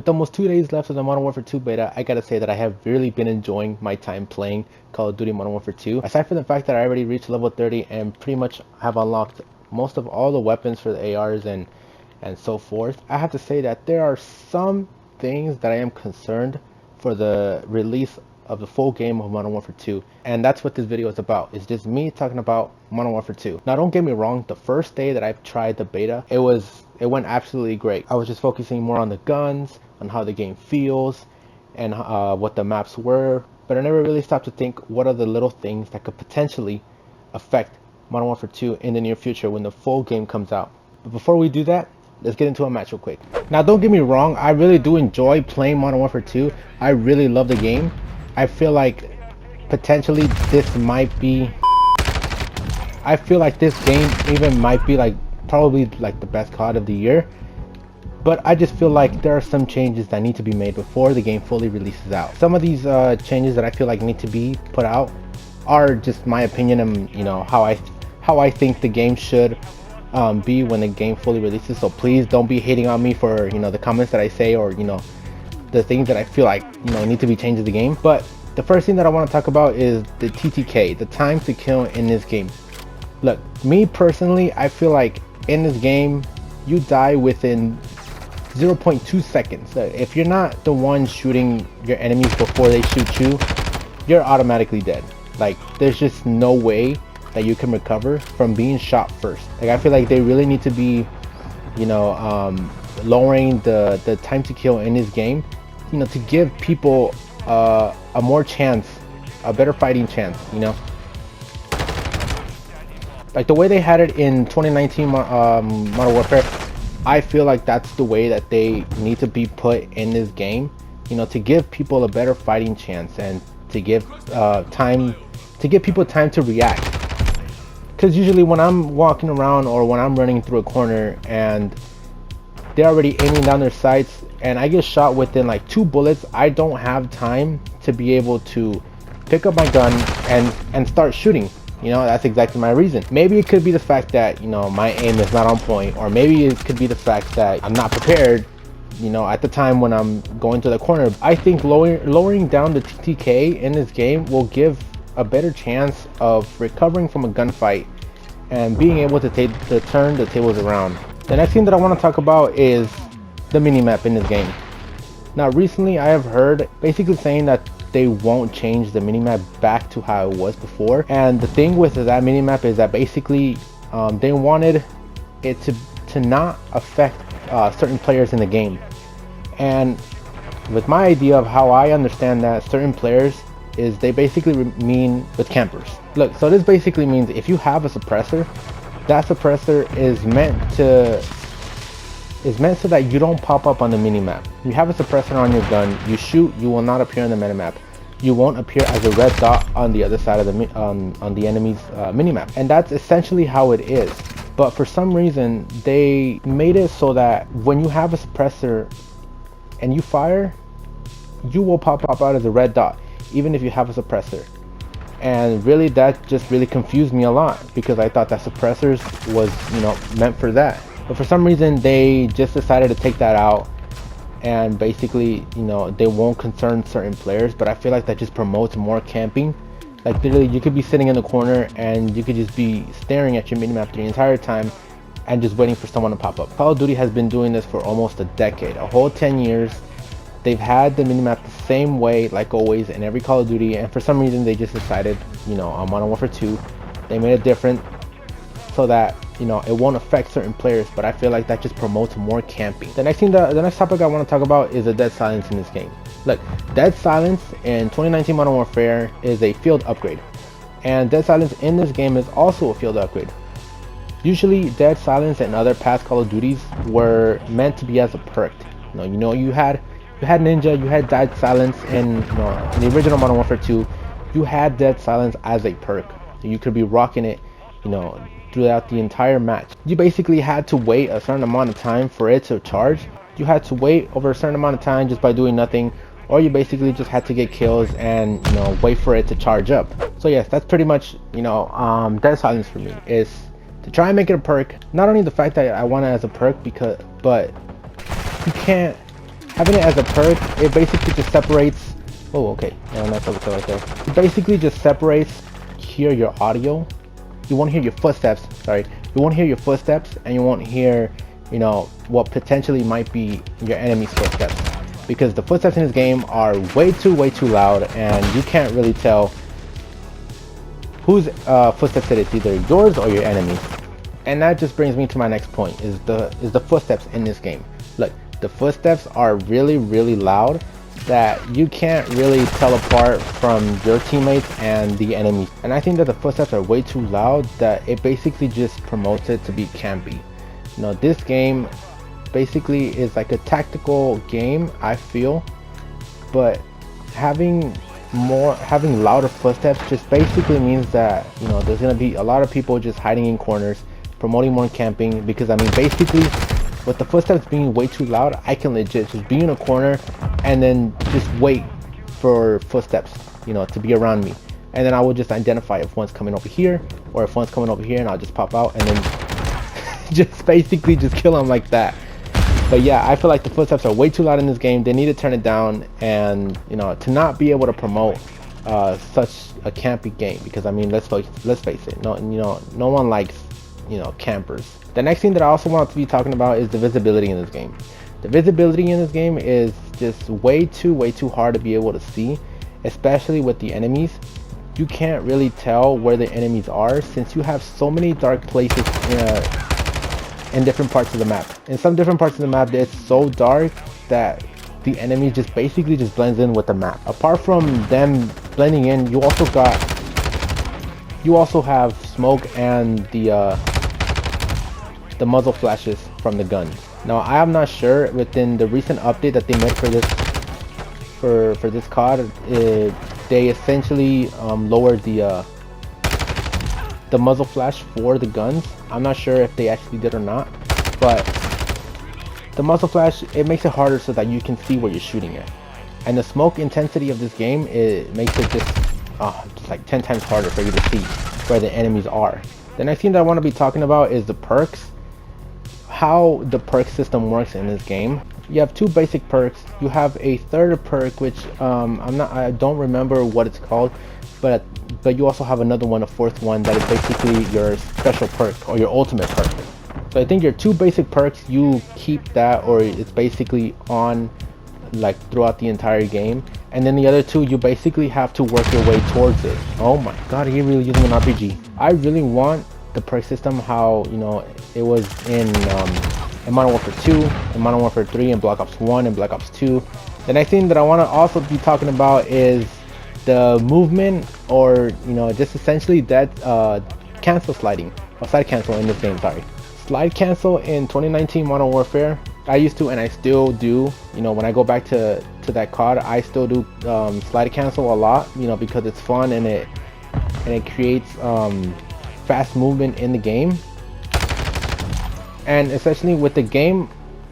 With almost 2 days left of the Modern Warfare 2 beta, I gotta say that I have really been enjoying my time playing Call of Duty Modern Warfare 2. Aside from the fact that I already reached level 30 and pretty much have unlocked most of all the weapons for the ARs and so forth, I have to say that there are some things that I am concerned for the release of the full game of Modern Warfare 2, and that's what this video is about. It's just me talking about Modern Warfare 2. Now don't get me wrong, the first day that I've tried the beta, it went absolutely great. I was just focusing more on the guns, on how the game feels, and what the maps were, but I never really stopped to think what are the little things that could potentially affect Modern Warfare 2 in the near future when the full game comes out. But before we do that, let's get into a match real quick. Now don't get me wrong, I really do enjoy playing Modern Warfare 2. I really love the game. I feel like potentially this might be, I feel like this game even might be like probably like the best COD of the year, but I just feel like there are some changes that need to be made before the game fully releases out. Some of these changes that I feel like need to be put out are just my opinion and, you know, how I think the game should be when the game fully releases. So please don't be hating on me for, you know, the comments that I say, or, you know, the things that I feel like, you know, need to be changed in the game. But the first thing that I want to talk about is the TTK, the time to kill in this game. Look, me personally, I feel like in this game you die within 0.2 seconds. If you're not the one shooting your enemies before they shoot you, you're automatically dead. Like, there's just no way that you can recover from being shot first. Like, I feel like they really need to be, you know, lowering the time to kill in this game, you know, to give people a more chance, a better fighting chance, you know. Like the way they had it in 2019 Modern Warfare, I feel like that's the way that they need to be put in this game, you know, to give people a better fighting chance and to give people time to react. Because usually when I'm walking around or when I'm running through a corner and they're already aiming down their sights and I get shot within like 2 bullets, I don't have time to be able to pick up my gun and start shooting. You know, that's exactly my reason. Maybe it could be the fact that, you know, my aim is not on point, or maybe it could be the fact that I'm not prepared, you know, at the time when I'm going to the corner. I think lowering down the TTK in this game will give a better chance of recovering from a gunfight and being able to turn the tables around. The next thing that I want to talk about is the minimap in this game. Now recently I have heard basically saying that they won't change the minimap back to how it was before, and the thing with that minimap is that basically they wanted it to not affect certain players in the game. And with my idea of how I understand that certain players is, they basically mean with campers. Look, so this basically means if you have a suppressor, that suppressor is meant so that you don't pop up on the minimap. You have a suppressor on your gun, you shoot, you will not appear on the minimap. You won't appear as a red dot on the other side of the on the enemy's minimap, and that's essentially how it is. But for some reason they made it so that when you have a suppressor and you fire, you will pop up out as a red dot even if you have a suppressor. And really, that just really confused me a lot, because I thought that suppressors was, you know, meant for that. But for some reason they just decided to take that out, and basically, you know, they won't concern certain players. But I feel like that just promotes more camping. Like literally you could be sitting in the corner and you could just be staring at your minimap the entire time and just waiting for someone to pop up. Call of Duty has been doing this for almost a decade, a whole 10 years. They've had the minimap the same way, like always, in every Call of Duty, and for some reason they just decided, you know, on Modern Warfare 2, they made it different so that, you know, it won't affect certain players. But I feel like that just promotes more camping. The next topic I want to talk about is the dead silence in this game. Look, dead silence in 2019 Modern Warfare is a field upgrade, and dead silence in this game is also a field upgrade. Usually dead silence and other past Call of Duties were meant to be as a perk. You know, you had Ninja, you had dead silence, and, you know, in the original Modern Warfare 2, you had dead silence as a perk. You could be rocking it, you know, throughout the entire match. You basically had to wait a certain amount of time for it to charge. You had to wait over a certain amount of time just by doing nothing, or you basically just had to get kills and, you know, wait for it to charge up. So yes, that's pretty much, you know, dead silence for me, is to try and make it a perk. Not only the fact that I want it as a perk, but you can't Having it as a perk, it basically just separates. Oh, okay. Yeah, that's overkill right there. It basically just separates hear your audio. You won't hear your footsteps. Sorry, you won't hear your footsteps, and you won't hear, you know, what potentially might be your enemy's footsteps, because the footsteps in this game are way too loud, and you can't really tell whose footsteps it is, either yours or your enemy. And that just brings me to my next point: is the footsteps in this game. Look, the footsteps are really loud, that you can't really tell apart from your teammates and the enemy. And I think that the footsteps are way too loud, that it basically just promotes it to be campy. You know, this game basically is like a tactical game, I feel, but having louder footsteps just basically means that, you know, there's gonna be a lot of people just hiding in corners, promoting more camping. Because I mean, basically, with the footsteps being way too loud, I can legit just be in a corner and then just wait for footsteps, you know, to be around me, and then I will just identify if one's coming over here or if one's coming over here, and I'll just pop out and then just basically just kill them like that. But yeah, I feel like the footsteps are way too loud in this game. They need to turn it down, and you know, to not be able to promote such a campy game, because I mean, let's face it, no one likes, you know, campers. The next thing that I also want to be talking about is the visibility in this game. The visibility in this game is just way too hard to be able to see, especially with the enemies. You can't really tell where the enemies are, since you have so many dark places in different parts of the map. In some different parts of the map, it's so dark that the enemy just basically just blends in with the map. Apart from them blending in, you also have smoke and the muzzle flashes from the guns. Now, I am not sure, within the recent update that they made for this COD, they essentially lowered the muzzle flash for the guns. I'm not sure if they actually did or not, but the muzzle flash, it makes it harder so that you can see where you're shooting at. And the smoke intensity of this game, it makes it just like 10 times harder for you to see where the enemies are. The next thing that I want to be talking about is the perks. How the perk system works in this game. You have two basic perks. You have a third perk, which I don't remember what it's called, but you also have another one, a fourth one, that is basically your special perk or your ultimate perk. So I think your two basic perks, you keep that, or it's basically on like throughout the entire game, and then the other two, you basically have to work your way towards it. Oh my god, are you really using an RPG? I really want the perk system how, you know, it was in Modern Warfare 2, in Modern Warfare 3, and Black Ops 1 and Black Ops 2. The next thing that I want to also be talking about is the movement, or, you know, just essentially that cancel sliding, or slide cancel in this game, sorry. Slide cancel in 2019 Modern Warfare, I used to, and I still do, you know, when I go back to that COD, I still do slide cancel a lot, you know, because it's fun and it creates fast movement in the game. And especially with the game,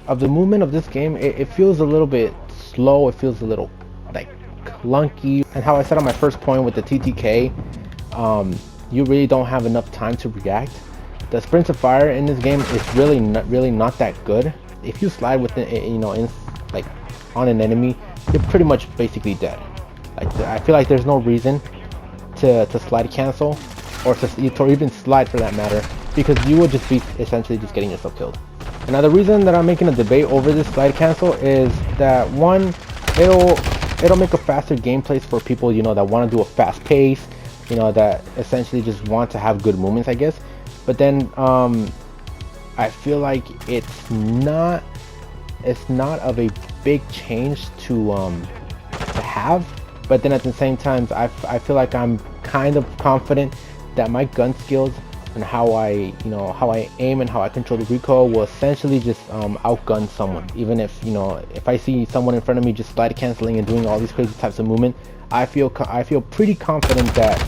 of the movement of this game, it feels a little bit slow, it feels a little like clunky. And how I said on my first point with the TTK, you really don't have enough time to react. The sprints of fire in this game is really not that good. If you slide with it, you know, like on an enemy, you're pretty much basically dead. Like, I feel like there's no reason to slide cancel, or even slide for that matter, because you would just be essentially just getting yourself killed. And now the reason that I'm making a debate over this slide cancel is that, one, it'll make a faster gameplay for people, you know, that want to do a fast pace, you know, that essentially just want to have good movements, I guess. But then I feel like it's not of a big change to have. But then at the same time, I feel like I'm kind of confident that my gun skills and how I aim and how I control the recoil will essentially just outgun someone. Even if, you know, if I see someone in front of me just slide canceling and doing all these crazy types of movement, I feel pretty confident that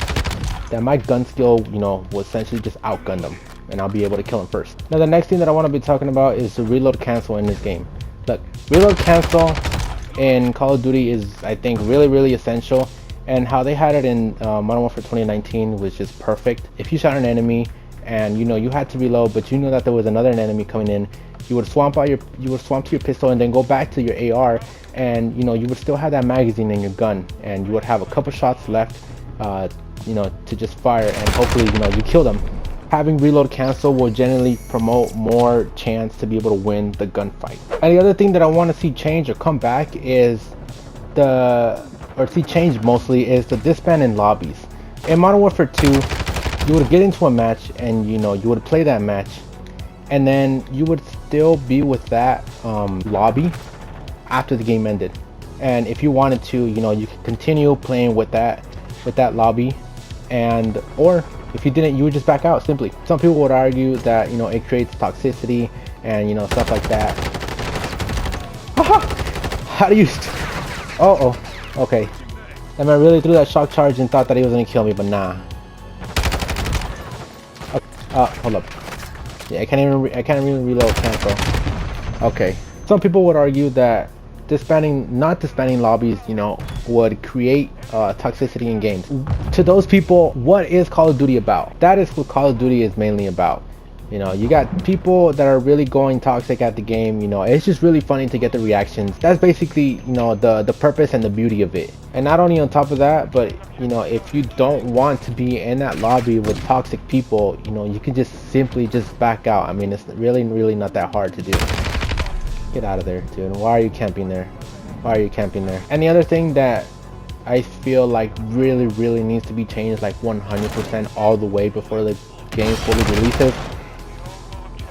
my gun skill, you know, will essentially just outgun them, and I'll be able to kill them first. Now the next thing that I want to be talking about is the reload cancel in this game. Look, reload cancel in Call of Duty is, I think, really essential. And how they had it in Modern Warfare 2019 was just perfect. If you shot an enemy and, you know, you had to reload, but you knew that there was another enemy coming in, You would swap to your pistol and then go back to your AR, and you know, you would still have that magazine in your gun, and you would have a couple shots left, you know, to just fire, and hopefully, you know, you kill them. Having reload cancel will generally promote more chance to be able to win the gunfight. And the other thing that I want to see change or come back is mostly is the disband in lobbies. In Modern Warfare 2, you would get into a match and you know, you would play that match, and then you would still be with that lobby after the game ended. And if you wanted to, you know, you could continue playing with that lobby, and or if you didn't, you would just back out simply. Some people would argue that, you know, it creates toxicity and, you know, stuff like that. How do you okay, that man really threw that shock charge and thought that he was gonna kill me, but nah. Hold up. Yeah, I can't even reload cancel. Okay, some people would argue that not disbanding lobbies, you know, would create toxicity in games. To those people, what is Call of Duty about? That is what Call of Duty is mainly about. You know, you got people that are really going toxic at the game. You know, it's just really funny to get the reactions. That's basically, you know, the purpose and the beauty of it. And not only on top of that, but you know, if you don't want to be in that lobby with toxic people, you know, you can just simply just back out. I mean, it's really not that hard to do. Get out of there, dude. Why are you camping there? Why are you camping there? And the other thing that I feel like really needs to be changed, like 100% all the way before the game fully releases,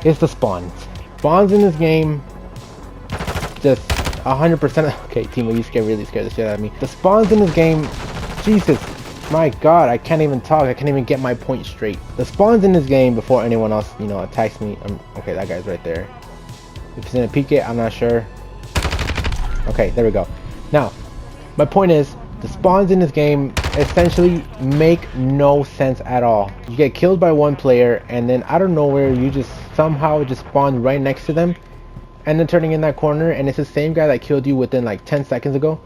is the spawns. Spawns in this game, just 100%. Okay, Timo, you really scared the shit out of me. The spawns in this game, Jesus, my God, I can't even talk. I can't even get my point straight. The spawns in this game, before anyone else, you know, attacks me. Okay, that guy's right there. If he's gonna peek it, I'm not sure. Okay, there we go. Now, my point is, the spawns in this game essentially make no sense at all. You get killed by one player, and then out of nowhere, you just somehow just spawn right next to them, and then turning in that corner, and it's the same guy that killed you within like 10 seconds ago.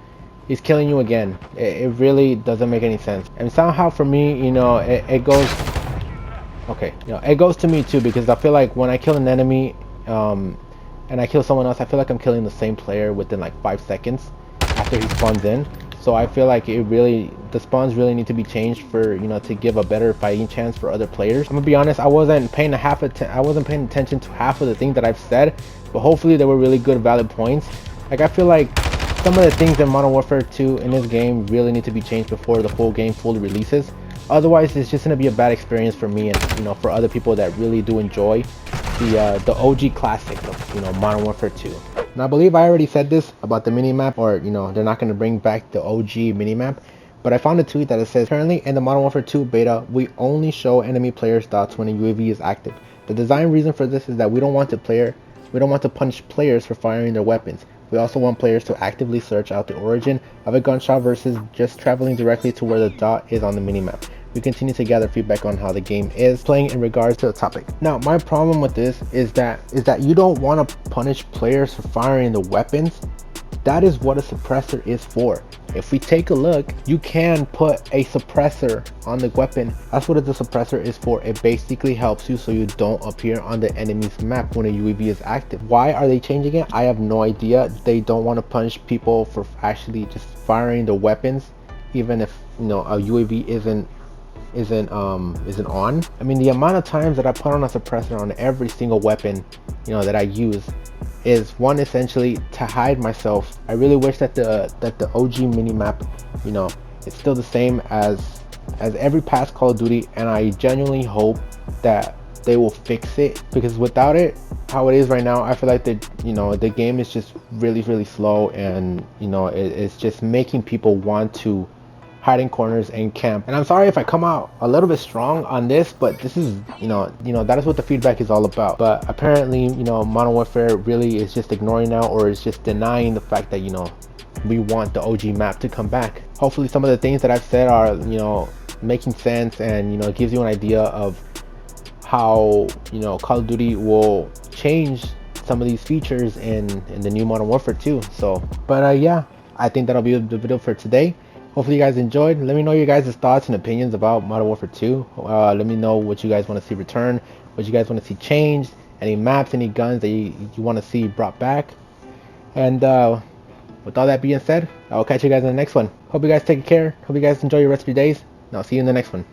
He's killing you again. It really doesn't make any sense. And somehow for me, you know, it goes... Okay, you know, it goes to me too, because I feel like when I kill an enemy, and I kill someone else, I feel like I'm killing the same player within like 5 seconds after he spawns in. So I feel like the spawns really need to be changed for, you know, to give a better fighting chance for other players. I'm gonna be honest, I wasn't paying attention to half of the things that I've said, but hopefully they were really good, valid points. Like, I feel like some of the things in Modern Warfare 2 in this game really need to be changed before the full game fully releases. Otherwise, it's just gonna be a bad experience for me and, you know, for other people that really do enjoy the OG classic of, you know, Modern Warfare 2. And I believe I already said this about the minimap, or, you know, they're not going to bring back the OG minimap, but I found a tweet that it says, currently in the Modern Warfare 2 beta, we only show enemy players' dots when a UAV is active. The design reason for this is that we don't want to punish players for firing their weapons. We also want players to actively search out the origin of a gunshot versus just traveling directly to where the dot is on the minimap. We continue to gather feedback on how the game is playing in regards to the topic. Now, my problem with this is that you don't want to punish players for firing the weapons. That is what a suppressor is for. If we take a look, you can put a suppressor on the weapon. That's what the suppressor is for. It basically helps you so you don't appear on the enemy's map when a UAV is active. Why are they changing it? I have no idea. They don't want to punish people for actually just firing the weapons, even if, you know, a UAV isn't on. I mean, the amount of times that I put on a suppressor on every single weapon, you know, that I use is one, essentially to hide myself. I really wish that the OG minimap, you know, it's still the same as every past Call of Duty, and I genuinely hope that they will fix it, because without it, how it is right now, I feel like the game is just really slow, and, you know, it's just making people want to hide in corners and camp. And I'm sorry if I come out a little bit strong on this, but this is, you know, that is what the feedback is all about. But apparently, you know, Modern Warfare really is just ignoring now, or is just denying the fact that, you know, we want the OG map to come back. Hopefully some of the things that I've said are, you know, making sense, and, you know, it gives you an idea of how, you know, Call of Duty will change some of these features in the new Modern Warfare 2. So, but yeah, I think that'll be the video for today. Hopefully you guys enjoyed. Let me know your guys' thoughts and opinions about Modern Warfare 2. Let me know what you guys want to see return, what you guys want to see changed, any maps, any guns that you want to see brought back. And with all that being said, I'll catch you guys in the next one. Hope you guys take care. Hope you guys enjoy your rest of your days. And I'll see you in the next one.